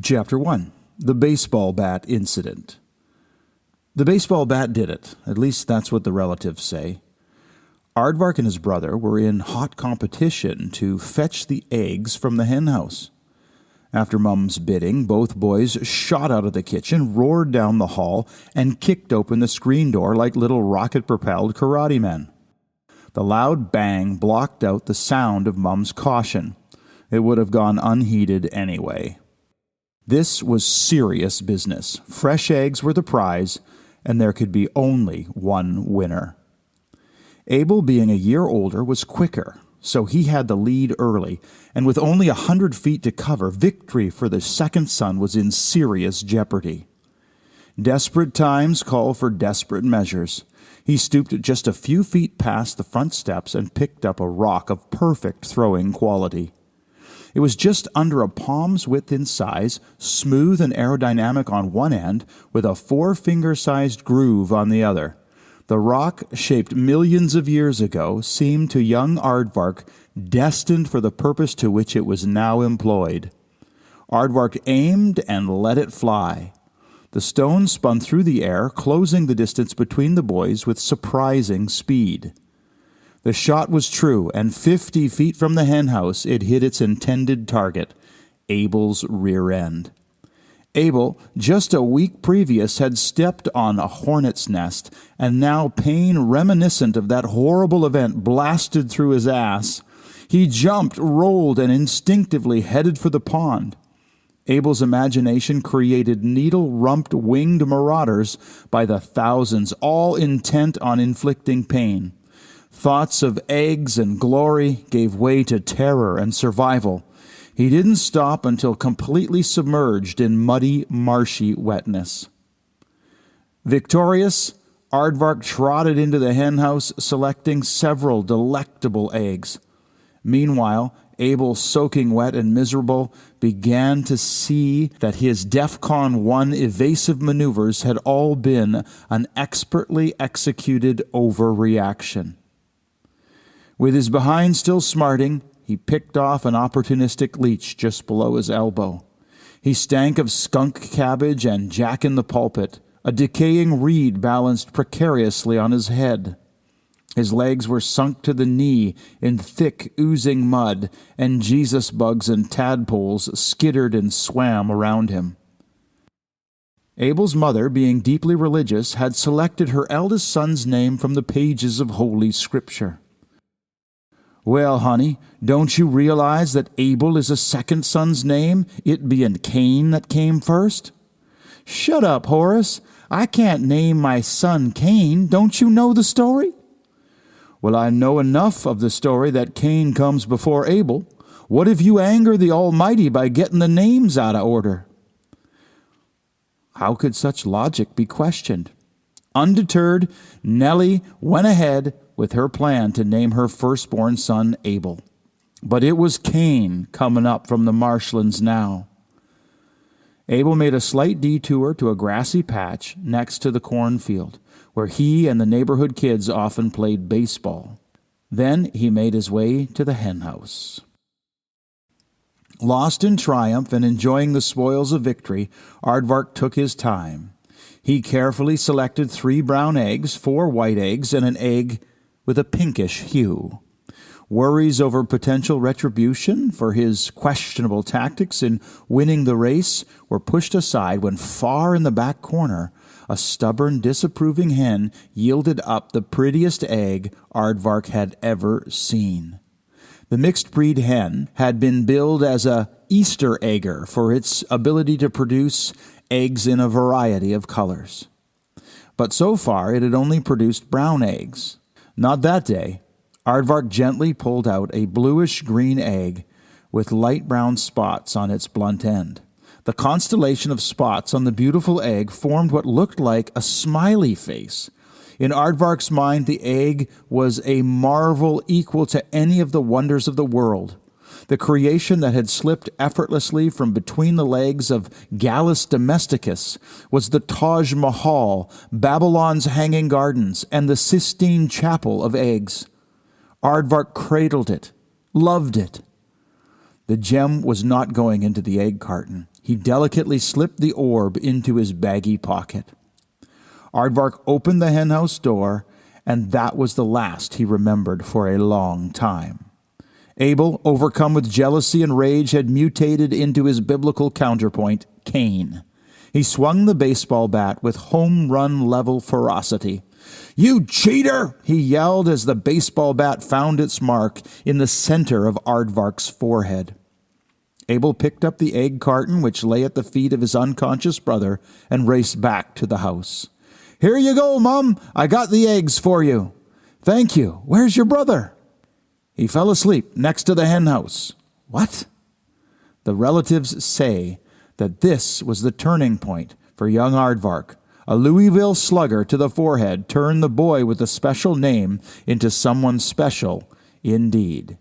Chapter 1. The Baseball Bat Incident. The baseball bat did it. At least that's what the relatives say. Aardvark and his brother were in hot competition to fetch the eggs from the henhouse. After Mum's bidding, both boys shot out of the kitchen, roared down the hall, and kicked open the screen door like little rocket-propelled karate men. The loud bang blocked out the sound of Mum's caution. It would have gone unheeded anyway. This was serious business. Fresh eggs were the prize, and there could be only one winner. Abel, being a year older, was quicker, so he had the lead early, and with only 100 feet to cover, victory for the second son was in serious jeopardy. Desperate times call for desperate measures. He stooped just a few feet past the front steps and picked up a rock of perfect throwing quality. It was just under a palm's width in size, smooth and aerodynamic on one end, with a forefinger-sized groove on the other. The rock, shaped millions of years ago, seemed to young Aardvark destined for the purpose to which it was now employed. Aardvark aimed and let it fly. The stone spun through the air, closing the distance between the boys with surprising speed. The shot was true, and 50 feet from the henhouse it hit its intended target, Abel's rear end. Abel, just a week previous, had stepped on a hornet's nest, and now pain reminiscent of that horrible event blasted through his ass. He jumped, rolled, and instinctively headed for the pond. Abel's imagination created needle-rumped winged marauders by the thousands, all intent on inflicting pain. Thoughts of eggs and glory gave way to terror and survival. He didn't stop until completely submerged in muddy, marshy wetness. Victorious, Aardvark trotted into the henhouse, selecting several delectable eggs. Meanwhile, Abel, soaking wet and miserable, began to see that his DEFCON 1 evasive maneuvers had all been an expertly executed overreaction. With his behind still smarting, he picked off an opportunistic leech just below his elbow. He stank of skunk cabbage and jack-in-the-pulpit. A decaying reed balanced precariously on his head. His legs were sunk to the knee in thick, oozing mud, and Jesus bugs and tadpoles skittered and swam around him. Abel's mother, being deeply religious, had selected her eldest son's name from the pages of Holy Scripture. "Well, honey, don't you realize that Abel is a second son's name, it being Cain that came first?" "Shut up, Horace. I can't name my son Cain. Don't you know the story?" "Well, I know enough of the story that Cain comes before Abel. What if you anger the Almighty by getting the names out of order?" How could such logic be questioned? Undeterred, Nellie went ahead with her plan to name her firstborn son Abel. But it was Cain coming up from the marshlands now. Abel made a slight detour to a grassy patch next to the cornfield, where he and the neighborhood kids often played baseball. Then he made his way to the henhouse. Lost in triumph and enjoying the spoils of victory, Aardvark took his time. He carefully selected 3 brown eggs, 4 white eggs, and an egg with a pinkish hue. Worries over potential retribution for his questionable tactics in winning the race were pushed aside when far in the back corner, a stubborn, disapproving hen yielded up the prettiest egg Aardvark had ever seen. The mixed-breed hen had been billed as a Easter egger for its ability to produce eggs in a variety of colors. But so far it had only produced brown eggs. Not that day. Aardvark gently pulled out a bluish-green egg with light brown spots on its blunt end. The constellation of spots on the beautiful egg formed what looked like a smiley face. In Aardvark's mind, the egg was a marvel equal to any of the wonders of the world. The creation that had slipped effortlessly from between the legs of Gallus Domesticus was the Taj Mahal, Babylon's Hanging Gardens, and the Sistine Chapel of eggs. Aardvark cradled it, loved it. The gem was not going into the egg carton. He delicately slipped the orb into his baggy pocket. Aardvark opened the henhouse door, and that was the last he remembered for a long time. Abel, overcome with jealousy and rage, had mutated into his biblical counterpoint, Cain. He swung the baseball bat with home-run-level ferocity. "You cheater!" he yelled as the baseball bat found its mark in the center of Aardvark's forehead. Abel picked up the egg carton which lay at the feet of his unconscious brother and raced back to the house. "Here you go, Mum. I got the eggs for you." "Thank you. Where's your brother?" "He fell asleep next to the henhouse." "What?" The relatives say that this was the turning point for young Aardvark. A Louisville slugger to the forehead turned the boy with the special name into someone special indeed.